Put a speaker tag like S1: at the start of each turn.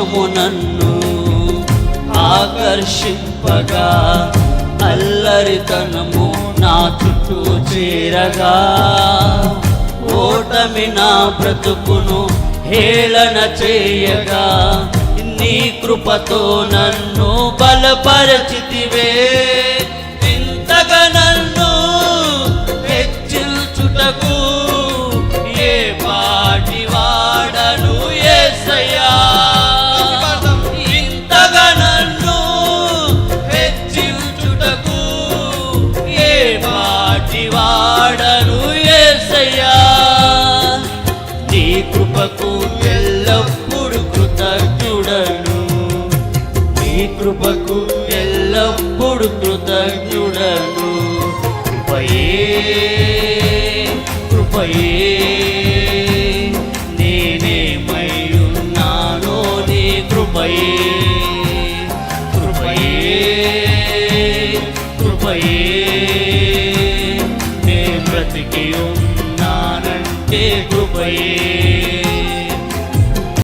S1: మౌనము నన్ను ఆకర్షింపగా, అల్లరితనము నా చుట్టూ చేరగా, ఓటమి నా బ్రతుకును హేళన చేయగా, నీ కృపతో నన్ను బలపరచితివే. ఇంతగా నన్ను హెచ్చించుటకు ఏ పాటి వాడను యేసయ్యా. ఇంతగా నన్ను హెచ్చించుటకు ఏ పాటి వాడను యేసయ్యా. నీ కృపకు ఎల్లప్పుడు కృతజ్ఞుడను, నీ కృపకు ఎల్లప్పుడు కృతజ్ఞుడను. కృపయే నేనేమయ్యున్నానో నీ కృపయే, కృపయే నే బ్రతికి ఉన్నానంటే కృపయే.